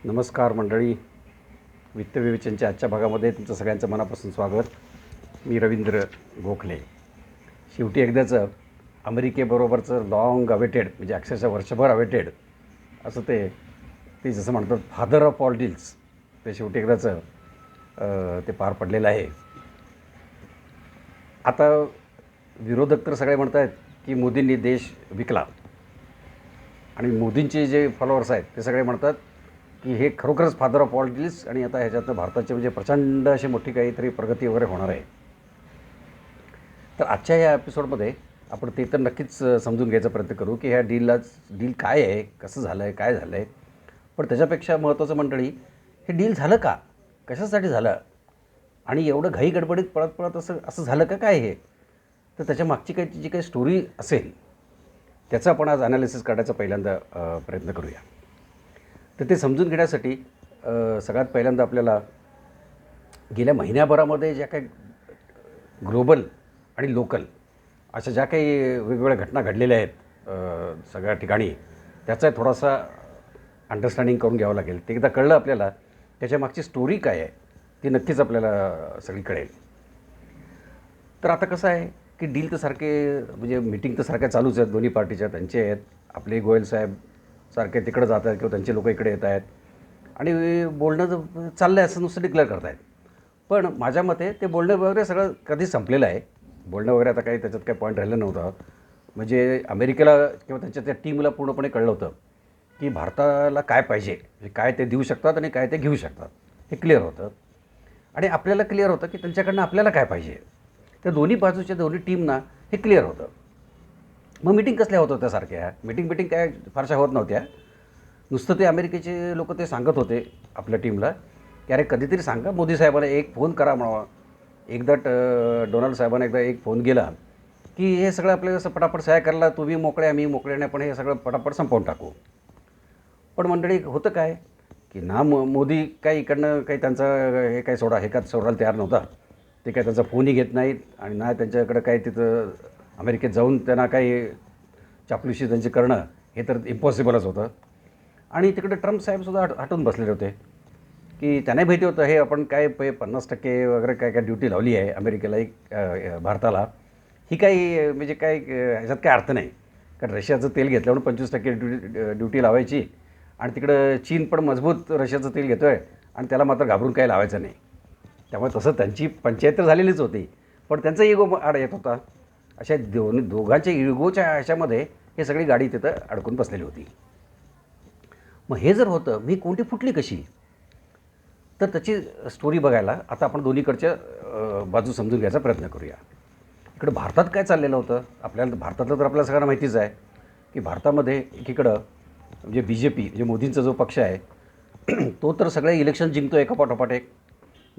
नमस्कार मंडळी. वित्त विवेचनच्या आजच्या भागामध्ये तुमचं सगळ्यांचं मनापासून स्वागत. मी रवींद्र गोखले. शेवटी एकदाचं अमेरिकेबरोबरचं लॉंग अवेटेड, म्हणजे अक्षरशः वर्षभर अवेटेड असं ते जसं म्हणतात फादर ऑफ ऑल डील्स, ते शेवटी एकदाचं ते पार पडलेलं आहे. आता विरोधक तर सगळे म्हणत आहेत की मोदींनी देश विकला, आणि मोदींचे जे फॉलोअर्स आहेत ते सगळे म्हणतात की हे खरोखरच फादर ऑफ ऑल डील्स, आणि आता ह्याच्यातनं भारताची म्हणजे प्रचंड अशी मोठी काहीतरी प्रगती वगैरे होणार आहे. तर आजच्या या एपिसोडमध्ये आपण ते तर नक्कीच समजून घ्यायचा प्रयत्न करू की ह्या डील काय आहे, कसं झालं आहे, काय झालं आहे. पण त्याच्यापेक्षा महत्त्वाचं मंडळी, हे डील झालं का, कशासाठी झालं, आणि एवढं घाई गडबडीत पळत पळत असं झालं का, काय हे. तर त्याच्या मागची जी काही स्टोरी असेल त्याचं आपण आज ॲनालिसिस काढायचा पहिल्यांदा प्रयत्न करूया. तर ते समजून घेण्यासाठी सगळ्यात पहिल्यांदा आपल्याला गेल्या महिन्याभरामध्ये ज्या काही ग्लोबल आणि लोकल अशा ज्या काही वेगवेगळ्या घटना घडलेल्या आहेत सगळ्या ठिकाणी, त्याचा थोडासा अंडरस्टँडिंग करून घ्यावं लागेल. ते एकदा कळलं आपल्याला, त्याच्या मागची स्टोरी काय आहे ती नक्कीच आपल्याला सगळी कळेल. तर आता कसं आहे की डील तर सारखे, म्हणजे मीटिंग तर सारख्या चालूच आहेत दोन्ही पार्टीच्या. त्यांचे आहेत, आपले गोयल साहेब सारखे तिकडं जात आहेत किंवा त्यांचे लोक इकडे येत आहेत, आणि बोलणं चाललं आहे असं नुसतं डिक्लेअर करत आहेत. पण माझ्या मते ते बोलणं वगैरे सगळं कधीच संपलेलं आहे. बोलणं वगैरे आता काही त्याच्यात काही पॉईंट राहिलं नव्हतं. म्हणजे अमेरिकेला किंवा त्यांच्या त्या टीमला पूर्णपणे कळलं होतं की भारताला काय पाहिजे, म्हणजे काय ते देऊ शकतात आणि काय ते घेऊ शकतात, हे क्लिअर होतं. आणि आपल्याला क्लिअर होतं की त्यांच्याकडनं आपल्याला काय पाहिजे. त्या दोन्ही बाजूच्या दोन्ही टीमना हे क्लिअर होतं. मग मिटिंग कसल्या होत होत्या सारख्या, मिटिंग काय फारशा होत नव्हत्या. नुसतं ते अमेरिकेचे लोक ते सांगत होते आपल्या टीमला की अरे कधीतरी सांगा मोदी साहेबांना, एक फोन करा म्हणावा. एकदा डोनाल्ड साहेबांना एकदा एक फोन गेला की हे सगळं आपल्याला असं पटापट सह्या करायला, तुम्ही मोकळे आम्ही मोकळे नाही, पण हे सगळं पटापट संपवून टाकू. पण मंडळी होतं काय की ना मोदी काही इकडनं काही त्यांचं हे काही हे का सोडायला तयार नव्हता. ते काय त्यांचा फोनही घेत नाहीत, आणि ना त्यांच्याकडं काही तिथं अमेरिकेत जाऊन त्यांना काही चापलुशी त्यांची करणं हे तर इम्पॉसिबलच होतं. आणि तिकडे ट्रम्प साहेबसुद्धा हटून बसलेले होते की त्यांनाही माहिती होतं हे आपण काय 50% वगैरे काय ड्युटी लावली आहे अमेरिकेला, भारताला, ही काही म्हणजे काय ह्याच्यात काय अर्थ नाही. कारण रशियाचं तेल घेतलं म्हणून 25% ड्युटी लावायची, आणि तिकडं चीन पण मजबूत रशियाचं तेल घेतो आहे, आणि त्याला मात्र घाबरून काही लावायचं नाही. त्यामुळे तसं त्यांची पंचायत तर झालेलीच होती, पण त्यांचा इगो आड येत होता. अशा दोघांच्या इगोच्या ह्याच्यामध्ये हे सगळी गाडी तिथं अडकून बसलेली होती. मग हे जर होतं, मी कोणती फुटली कशी, तर त्याची स्टोरी बघायला आता आपण दोन्हीकडच्या बाजू समजून घ्यायचा प्रयत्न करूया. इकडं भारतात काय चाललेलं होतं आपल्याला, भारतातलं तर आपल्याला सगळ्यांना माहितीच आहे की भारतामध्ये एकीकडं म्हणजे BJP, म्हणजे मोदींचा जो पक्ष आहे तो तर सगळे इलेक्शन जिंकतो एका पाठोपाठ एक.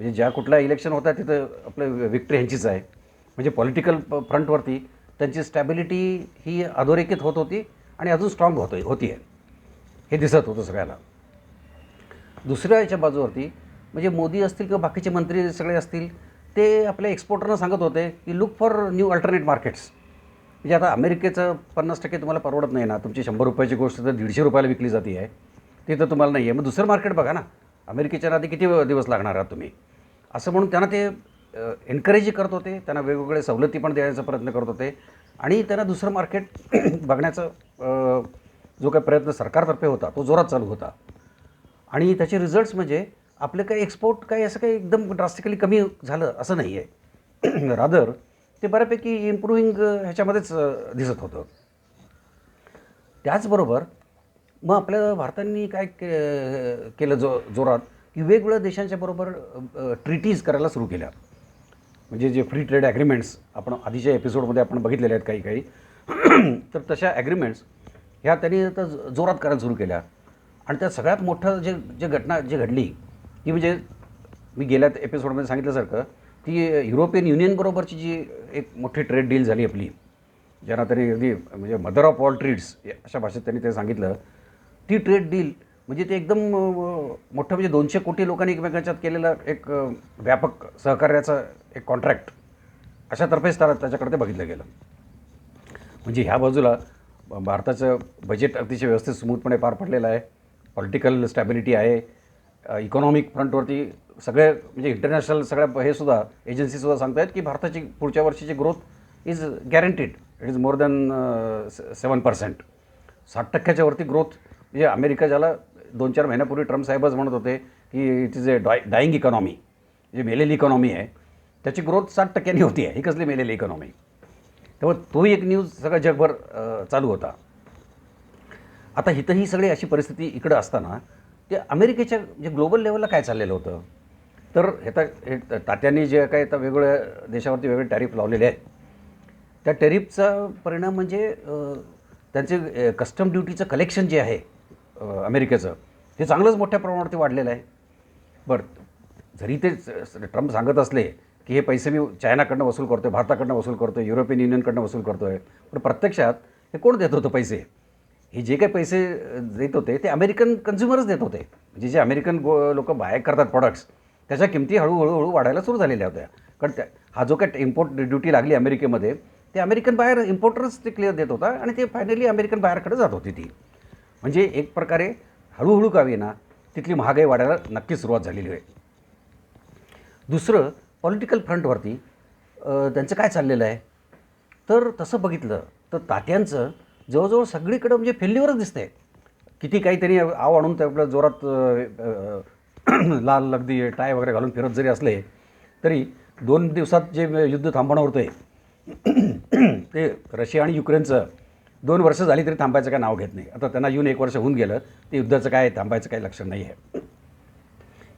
म्हणजे ज्या कुठल्या इलेक्शन होतात तिथं आपलं विक्ट्री ह्यांचीच आहे. म्हणजे पॉलिटिकल फ्रंटवरती त्यांची स्टॅबिलिटी ही अधोरेखित होत होती, आणि अजून स्ट्रॉंग होती आहे, हे दिसत होतं सगळ्याला. दुसऱ्या याच्या बाजूवरती म्हणजे मोदी असतील किंवा बाकीचे मंत्री सगळे असतील, ते आपल्या एक्सपोर्टरना सांगत होते की look for new alternate markets. म्हणजे आता अमेरिकेचं 50% तुम्हाला परवडत नाही ना, तुमची 100 रुपयाची गोष्ट तर 150 रुपयाला विकली जाते आहे, ते तर तुम्हाला नाही आहे. मग दुसरं मार्केट बघा ना, अमेरिकेच्या आधी किती दिवस लागणार आहात तुम्ही, असं म्हणून त्यांना ते एनकरेजही करत होते. त्यांना वेगवेगळे सवलती पण द्यायचा प्रयत्न करत होते, आणि त्यांना दुसरं मार्केट बघण्याचा जो काही प्रयत्न सरकारतर्फे होता तो जोरात चालू होता. आणि त्याचे रिझल्ट्स म्हणजे आपले काही एक्सपोर्ट काही असं काही एकदम ड्रास्टिकली कमी झालं असं नाही आहे. रादर ते बऱ्यापैकी इम्प्रूव्हिंग ह्याच्यामध्येच दिसत होतं. त्याचबरोबर मग आपल्या भारताने काय केलं जोरात की वेगवेगळ्या देशांच्या बरोबर ट्रीटीज करायला सुरू केल्या. म्हणजे जे फ्री ट्रेड ॲग्रीमेंट्स आपण आधीच्या एपिसोडमध्ये आपण बघितलेले आहेत काही तर तशा ॲग्रीमेंट्स ह्या त्यांनी आता जोरात करायला सुरू केल्या. आणि त्यात सगळ्यात मोठं जे घटना घडली ती म्हणजे मी गेल्या एपिसोडमध्ये सांगितल्यासारखं ती युरोपियन युनियनबरोबरची जी एक मोठी ट्रेड डील झाली आपली, ज्यांना तरी अगदी म्हणजे मदर ऑफ ऑल ट्रेड्स अशा भाषेत त्यांनी ते सांगितलं. ती ट्रेड डील म्हणजे ते एकदम मोठं, म्हणजे 200 कोटी लोकांनी एकमेकांच्यात केलेलं एक व्यापक सहकार्याचं एक कॉन्ट्रॅक्ट अशातर्फेच त्याच्याकडे ते बघितलं गेलं. म्हणजे ह्या बाजूला भारताचं बजेट अतिशय व्यवस्थित स्मूथपणे पार पडलेलं आहे. पॉलिटिकल स्टॅबिलिटी आहे, इकॉनॉमिक फ्रंटवरती सगळे म्हणजे इंटरनॅशनल सगळ्या हे सुद्धा एजन्सीसुद्धा सांगत आहेत की भारताची पुढच्या वर्षीची growth is guaranteed. It is more than 7%. 60% वरती ग्रोथ. म्हणजे अमेरिका ज्याला 2-4 महिन्यापूर्वी ट्रम्प साहेबच म्हणत होते की it is a dying economy, जे मेलेली इकॉनॉमी आहे त्याची ग्रोथ 60% होती आहे. ही कसली मेलेली इकॉनॉमी? तेव्हा तोही एक न्यूज सगळं जगभर चालू होता. आता इथं ही सगळी अशी परिस्थिती इकडं असताना ते अमेरिकेच्या म्हणजे ग्लोबल लेवलला काय चाललेलं होतं, तर हे तात्यांनी जे काही आता वेगवेगळ्या देशावरती वेगळे टॅरिफ लावलेले आहेत, त्या टॅरिफचा परिणाम म्हणजे त्यांचे कस्टम ड्युटीचं कलेक्शन जे आहे अमेरिकेचं, ते चांगलंच मोठ्या प्रमाणावरती वाढलेलं आहे. बरं, जरी ते ट्रम्प सांगत असले की हे पैसे मी चायनाकडनं वसूल करतो आहे, भारताकडनं वसूल करतो आहे, युरोपियन युनियनकडनं वसूल करतो आहे, पण प्रत्यक्षात हे कोण देत होतं पैसे? हे जे काही पैसे देत होते ते अमेरिकन कन्झ्युमरच देत होते. म्हणजे जे अमेरिकन लोक बाय करतात प्रॉडक्ट्स, त्याच्या किमती हळूहळू वाढायला सुरू झालेल्या होत्या. कारण हा जो काय इम्पोर्ट ड्युटी लागली अमेरिकेमध्ये, ते अमेरिकन बायर इम्पोर्टरच ते क्लिअर देत होता आणि ते फायनली अमेरिकन बायरकडे जात होती ती. म्हणजे एक प्रकारे हळूहळू का होईना तिथली महागाई वाढायला नक्कीच सुरुवात झालेली आहे. दुसरं, पॉलिटिकल फ्रंटवरती त्यांचं काय चाललेलं आहे, तर तसं बघितलं तर तात्यांचं जवळजवळ सगळीकडं म्हणजे फेल्युअरच दिसतं आहे. किती काहीतरी आव आणून ते आपल्या जोरात लाल लगदी टाय वगैरे घालून फिरत जरी असले तरी 2 दिवसात जे युद्ध थांबवणं होतं आहे ते रशिया आणि युक्रेनचं 2 वर्ष झाली तरी थांबायचं काय नाव घेत नाही. आता त्यांना येऊन 1 वर्ष होऊन गेलं, ते युद्धाचं काय थांबायचं काही लक्षण नाही आहे.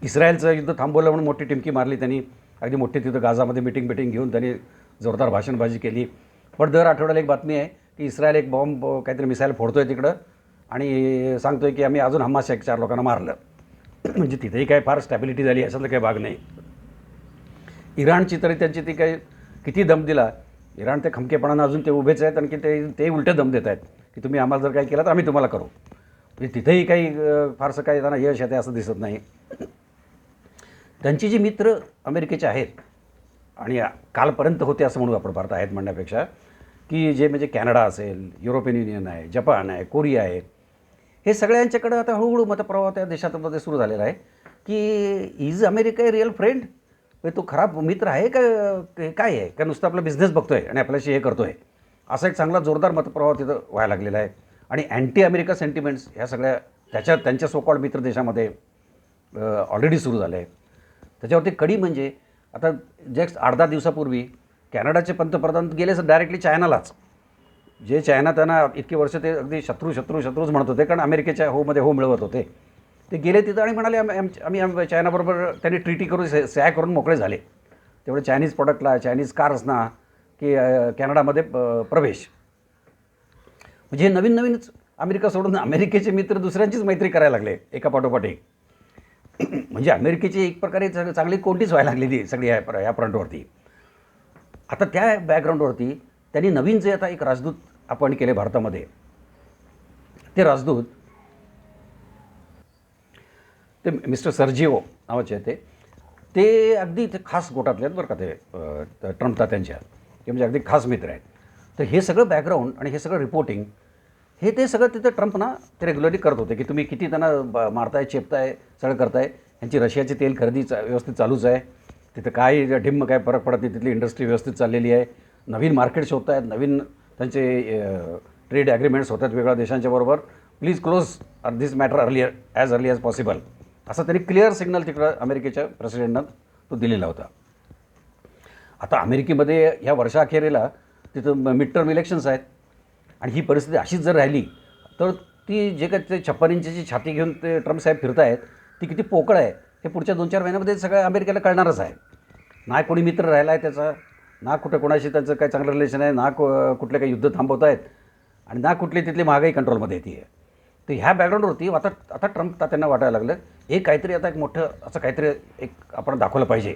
इस्रायलचं युद्ध थांबवलं म्हणून मोठी टिमकी मारली त्यांनी, अगदी मोठी तिथं गाझामध्ये मिटिंग घेऊन त्यांनी जोरदार भाषणबाजी केली. पण दर आठवड्याला एक बातमी आहे की इस्रायल एक बॉम्ब काहीतरी मिसाईल फोडतो आहे तिकडं आणि सांगतो आहे की आम्ही अजून हमासच्या 4 लोकांना मारलं. म्हणजे तिथेही काय फार स्टॅबिलिटी झाली अशातलं काही भाग नाही. इराणची तरी त्यांची ती काही किती दम दिला, इराण ते खमकेपणानं अजून ते उभेच आहेत आणि की ते उलटे दम देत आहेत की तुम्ही आम्हाला जर काही केलं तर आम्ही तुम्हाला करू. म्हणजे तिथेही काही फारसं काही त्यांना यश येते असं दिसत नाही. त्यांची जी मित्र अमेरिकेचे आहेत आणि कालपर्यंत होते असं म्हणू आपण, भारत आहेत म्हणण्यापेक्षा, की जे म्हणजे कॅनडा असेल, युरोपियन युनियन आहे, जपान आहे, कोरिया आहे, हे सगळ्यांच्याकडं आता हळूहळू मतप्रवाह त्या देशांमध्ये सुरू झालेला आहे की is America A real friend? तो खराब मित्र आहे का काय आहे का नुसतं आपला बिझनेस बघतो आहे आणि आपल्याशी हे करतो आहे? असा एक चांगला जोरदार मतप्रवाह तिथं व्हायला लागलेला आहे. आणि अँटी अमेरिका सेंटिमेंट्स ह्या सगळ्या त्यांच्या सोकॉल्ड मित्र देशामध्ये ऑलरेडी सुरू झालं आहे. त्याच्यावरती कडी म्हणजे आता जस्ट 8-10 दिवसापूर्वी कॅनडाचे पंतप्रधान गेले डायरेक्टली चायनालाच. जे चायना त्यांना इतकी वर्ष ते अगदी शत्रूच म्हणत होते, कारण अमेरिकेच्या होमध्ये हो मिळवत होते, ते गेले तिथं आणि म्हणाले आम्ही चायनाबरोबर त्यांनी ट्रीटी करून सह्या करून मोकळे झाले. तेवढे चायनीज प्रोडक्टला, चायनीज कार्सना की कॅनडामध्ये प्रवेश. म्हणजे हे नवीनच अमेरिका सोडून अमेरिकेचे मित्र दुसऱ्यांचीच मैत्री करायला लागले एका पाठोपाठ एक. म्हणजे अमेरिकेची एक प्रकारे चांगली कोंडीच व्हायला लागलेली सगळी ह्या फ्रंटवरती. आता त्या बॅकग्राऊंडवरती त्यांनी नवीन जे आता एक राजदूत अपॉइंट केले भारतामध्ये, ते राजदूत ते मिस्टर सर्जिओ नावाचे आहे. ते अगदी ते खास गोटातले आहेत बरं का, ते ट्रम्प तात्यांच्या, ते म्हणजे अगदी खास मित्र आहेत. तर हे सगळं बॅकग्राऊंड आणि हे सगळं रिपोर्टिंग ते सगळं तिथं ट्रम्पना ते रेग्युलरली करत होते की तुम्ही किती त्यांना मारताय, चेपताय, सगळं करताय. यांची रशियाची तेल खरेदी व्यवस्थित चालूच आहे, तिथं काय ढिम्म काय फरक पडत नाही, तिथली इंडस्ट्री व्यवस्थित चाललेली आहे, नवीन मार्केट्स होत आहेत, नवीन त्यांचे ट्रेड ॲग्रीमेंट्स होत आहेत वेगळ्या देशांच्याबरोबर, please close this matter as early as possible, असा त्यांनी क्लिअर सिग्नल तिकडं अमेरिकेच्या प्रेसिडेंटनं तो दिलेला होता. आता अमेरिकेमध्ये ह्या वर्षाअखेरीला तिथं मिड टर्म इलेक्शन्स आहेत आणि ही परिस्थिती अशीच जर राहिली तर ती जे काय ते 56 इंचीची छाती घेऊन ते ट्रम्प साहेब फिरत आहेत ती किती पोकळ आहे हे पुढच्या 2-4 महिन्यामध्ये सगळं अमेरिकेला कळणारच आहे. ना कोणी मित्र राहिला आहे त्याचा, ना कुठं कोणाशी त्यांचं काही चांगलं रिलेशन आहे, ना कुठले काही युद्ध थांबवत आहेत आणि ना कुठली तिथली महागाई कंट्रोलमध्ये येते आहे. तर ह्या बॅकग्राऊंडवरती आता ट्रम्प त्यांना वाटायला लागलं एक काहीतरी आता एक मोठं असं काहीतरी एक आपण दाखवलं पाहिजे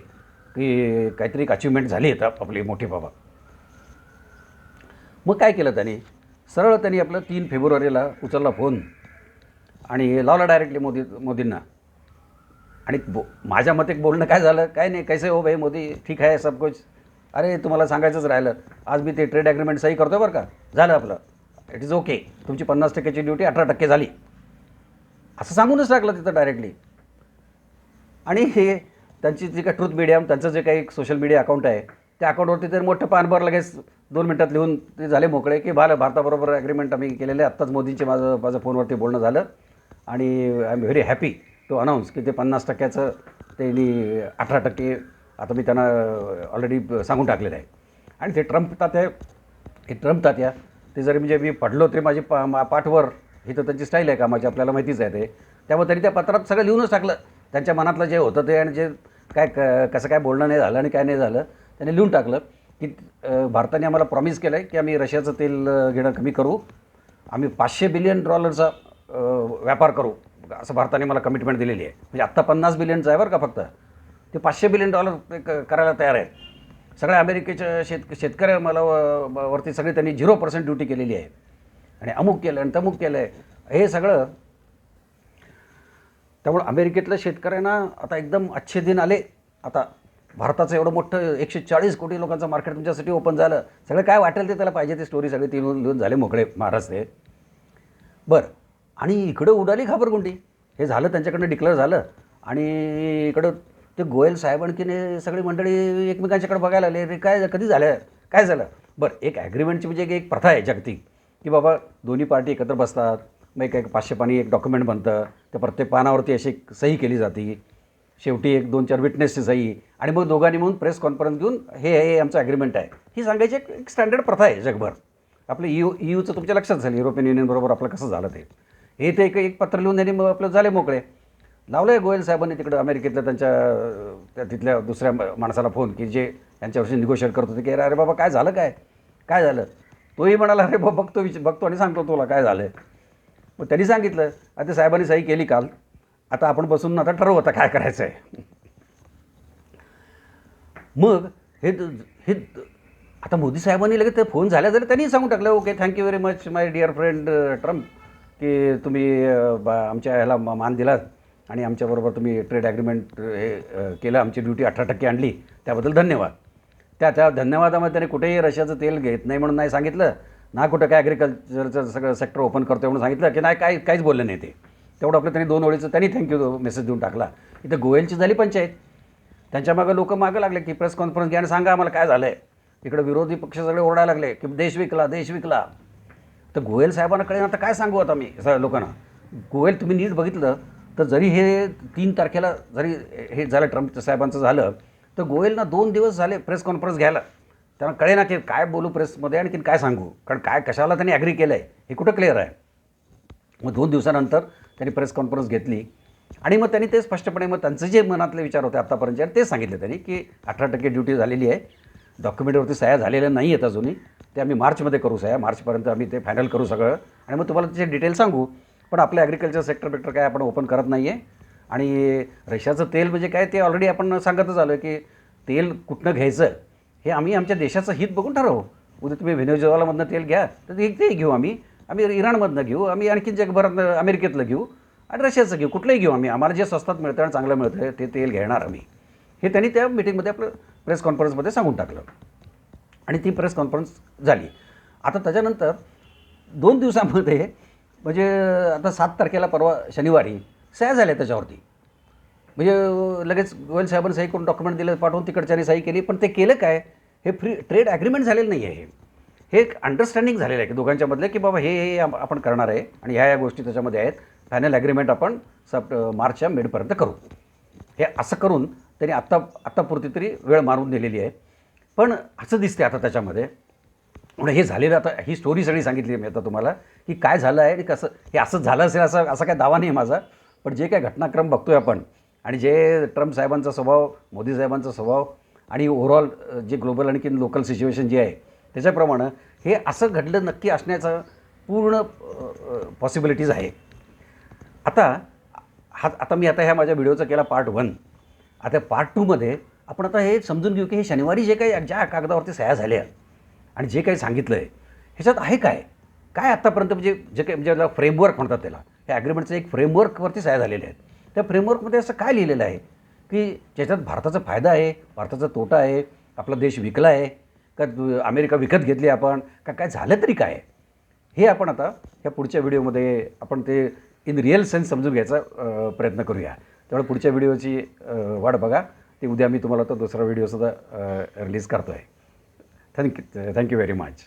की काहीतरी एक अचिव्हमेंट झाली आहे आपली मोठी बाबा. मग काय केलं सरळ त्यांनी आपलं 3 फेब्रुवारीला उचलला फोन आणि लावला डायरेक्टली मोदींना. आणि माझ्या मते बोलणं काय झालं, काय नाही, कैसे हो भाई मोदी, ठीक आहे सब कुछ, अरे तुम्हाला सांगायचंच राहिलं, आज मी ते ट्रेड ॲग्रीमेंट सही करतो बरं का, झालं आपलं, इट इज ओके, तुमची 50%ची ड्युटी 18% झाली. असं सांगूनच टाकलं तिथं डायरेक्टली. आणि हे त्यांची जी काही ट्रूथ मीडिया, त्यांचं जे काही सोशल मीडिया अकाउंट आहे, त्या अकाउंटवरती तर मोठं पानभर लगेच 2 मिनिटात लिहून ते झाले मोकळे, की भारताबरोबर ॲग्रीमेंट आम्ही केलेलं आहे. आत्ताच मोदींचे माझं फोनवरती बोलणं झालं आणि I am very happy to announce की ते 50%चं त्यांनी 18% आता मी त्यांना ऑलरेडी सांगून टाकलेलं आहे. आणि ते ट्रम्प तात्या ते जरी म्हणजे मी पडलो तरी माझी पाठवर ही तर त्यांची स्टाईल आहे कामाची, आपल्याला माहितीच आहे ते. त्यामुळे त्यांनी त्या पत्रात सगळं लिहूनच टाकलं, त्यांच्या मनातलं जे होतं ते आणि जे काय कसं काय बोलणं नाही झालं आणि काय नाही झालं त्यांनी लिहून टाकलं की भारताने आम्हाला प्रॉमिस केलं आहे की आम्ही रशियाचं तेल घेणं कमी करू, आम्ही $500 बिलियन व्यापार करू, असं भारताने मला कमिटमेंट दिलेली आहे. म्हणजे आत्ता $50 बिलियनचं आहे बरं का फक्त, ते $500 बिलियन ते करायला तयार आहेत. सगळ्या अमेरिकेच्या शेतकऱ्या मला वरती सगळी त्यांनी 0% ड्युटी केलेली आहे आणि अमुक केलं आणि तमुक केलं आहे हे सगळं. त्यामुळे अमेरिकेतल्या शेतकऱ्यांना आता एकदम अच्छे दिन आले. आता भारताचं एवढं मोठं 140 कोटी लोकांचं मार्केट तुमच्यासाठी ओपन झालं, सगळं काय वाटेल ते त्याला पाहिजे ते स्टोरी सगळे लिहून झाले मोकळे महाराज ते. बरं, आणि इकडं उडाली घाबरगुंडी. हे झालं त्यांच्याकडनं डिक्लेअर झालं आणि इकडं ते गोयल साहेब आणखीन सगळी मंडळी एकमेकांच्याकडे बघायला आले, रे काय कधी झालं, काय झालं. बरं, एक ॲग्रीमेंटची म्हणजे एक प्रथा आहे जागतिक की बाबा दोन्ही पार्टी एकत्र बसतात, मग एक 500 पानी एक डॉक्युमेंट बनतं, त्या प्रत्येक पानावरती अशी सही केली जाते, शेवटी 1-2-4 विटनेसची सही, आणि मग दोघांनी म्हणून प्रेस कॉन्फरन्स घेऊन हे आमचं ॲग्रीमेंट आहे ही सांगायची एक स्टँडर्ड प्रथा आहे जगभर. आपलं यूचं तुमच्या लक्षात झालं, युरोपियन युनियनबरोबर आपलं कसं झालं ते. हे ते एक पत्र लिहून त्यांनी मग आपलं झाले मोकळे. लावलं आहे गोयल साहेबांनी तिकडं अमेरिकेतल्या त्या तिथल्या दुसऱ्या माणसाला फोन की जे यांच्यावर्षी निगोशिएट करत होते की अरे बाबा काय झालं, काय झालं. तोही म्हणाला अरे बाबा बघतो आणि सांगतो तुला काय झालं आहे. मग त्यांनी सांगितलं, आता साहेबांनी सही केली काल, आता आपण बसून आता ठरवू आता काय करायचं आहे. मग हे आता मोदी साहेबांनी लगेच ते फोन झाल्या त्यांनी सांगून टाकलं, okay thank you very much my dear friend Trump, की तुम्ही आमच्या ह्याला मान दिलात आणि आमच्याबरोबर तुम्ही ट्रेड ॲग्रीमेंट हे केलं, आमची ड्युटी 18% आणली, त्याबद्दल धन्यवाद. त्या धन्यवादामध्ये त्याने कुठेही रशियाचं तेल घेत नाही म्हणून नाही सांगितलं, ना कुठं काय ॲग्रिकल्चरचं सगळं सेक्टर ओपन करतो म्हणून सांगितलं की नाही, काहीच बोललं नाही ते. तेवढं आपलं त्यांनी 2 ओळीचं त्यांनी थँक्यू मेसेज देऊन टाकला. इथं गोयलची झाली पंचायत. त्यांच्या मागं लोक मागं लागले की प्रेस कॉन्फरन्स घ्या आणि सांगा आम्हाला काय झालं आहे. इकडं विरोधी पक्ष सगळे ओरडायला लागले की देश विकला. तर गोयल साहेबांना कळेल आता काय सांगू आता मी सगळ्या लोकांना. गोयल तुम्ही नीट बघितलं तर जरी हे 3 तारखेला जरी हे झालं ट्रम्प साहेबांचं झालं, तर गोयलना 2 दिवस झाले प्रेस कॉन्फरन्स घ्यायला. त्यांना कळे ना की काय बोलू प्रेसमध्ये आणखीन काय सांगू, कारण कशाला त्यांनी ॲग्री केलं आहे हे कुठं क्लिअर आहे. मग 2 दिवसानंतर त्यांनी प्रेस कॉन्फरन्स घेतली आणि मग त्यांनी ते स्पष्टपणे मग त्यांचे जे मनातले विचार होते आत्तापर्यंत तेच सांगितले त्यांनी की 18% ड्युटी झालेली आहे, डॉक्युमेंटवरती सह्या झालेल्या नाही आहेत अजूनही, ते आम्ही मार्चमध्ये करू सह्या, मार्चपर्यंत आम्ही ते फायनल करू सगळं आणि मग तुम्हाला त्याचे डिटेल सांगू. पण आपलं ॲग्रिकल्चर सेक्टर काय आपण ओपन करत नाही आहे. आणि रशियाचं तेल म्हणजे काय ते ऑलरेडी आपण सांगतच आलो की तेल कुठनं घ्यायचं हे आम्ही आमच्या देशाचं हित बघून ठरवू. उद्या तुम्ही व्हेनेझुएलामधनं तेल घ्या तर ते घेऊ, आम्ही इराणमधनं घेऊ, आम्ही आणखीन जगभरातनं अमेरिकेतलं घेऊ आणि रशियाचं घेऊ, कुठलंही घेऊ आम्ही, आम्हाला जे स्वस्तात मिळतं आणि चांगलं मिळतं ते तेल घेणार आम्ही. हे त्यांनी त्या मिटिंगमध्ये आपलं प्रेस कॉन्फरन्समध्ये सांगून टाकलं आणि ती प्रेस कॉन्फरन्स झाली. आता त्याच्यानंतर 2 दिवसामध्ये म्हणजे आता 7 तारखेला परवा शनिवारी सह्या झाल्या त्याच्यावरती. म्हणजे लगेच गोयल साहेबांनी सही करून डॉक्युमेंट दिलं पाठवून तिकडच्यानी सही केली. पण ते केलं काय, हे फ्री ट्रेड ॲग्रीमेंट झालेलं नाही आहे. हे एक अंडरस्टँडिंग झालेलं आहे की दोघांच्यामधलं की बाबा हे आपण करणार आहे आणि ह्या गोष्टी त्याच्यामध्ये आहेत. फायनल ॲग्रीमेंट आपण मार्चच्या मिडपर्यंत करू. हे असं करून त्यांनी आत्तापुरती तरी वेळ मारून दिलेली आहे. पण असं दिसते आता त्याच्यामध्ये म्हणून हे झालेलं, आता ही स्टोरी सगळी सांगितली मी आता तुम्हाला की काय झालं आहे आणि कसं हे असं झालं असेल असा काय दावा नाही माझा. पण जे काय घटनाक्रम बघतोय आपण आणि जे ट्रम्प साहेबांचा स्वभाव, मोदी साहेबांचा स्वभाव आणि ओव्हरऑल जे ग्लोबल आणखी लोकल सिच्युएशन जी आहे त्याच्याप्रमाणे हे असं घडलं नक्की असण्याचं पूर्ण पॉसिबिलिटीज आहे. आता मी ह्या माझ्या व्हिडिओचा केला पार्ट 1. आता पार्ट 2मध्ये आपण आता हे समजून घेऊ की हे शनिवारी ज्या कागदावरती सह्या झाल्या आणि जे काही सांगितलं आहे ह्याच्यात आहे काय आत्तापर्यंत म्हणजे जे काही म्हणजे फ्रेमवर्क म्हणतात त्याला, हे ॲग्रीमेंटचं एक फ्रेमवर्कवरती सह्या झालेल्या आहेत. त्या फ्रेमवर्कमध्ये असं काय लिहिलेलं आहे की ज्याच्यात भारताचा फायदा आहे, भारताचा तोटा आहे, आपला देश विकला आहे का, अमेरिका विकत घेतली आपण का, काय झालं तरी काय, हे आपण आता ह्या पुढच्या व्हिडिओमध्ये आपण ते इन रिअल सेन्स समजून घ्यायचा प्रयत्न करूया. त्यामुळे पुढच्या व्हिडिओची वाट बघा. ती उद्या मी तुम्हाला तो दुसरा व्हिडिओसुद्धा रिलीज करतो आहे. Thank you very much.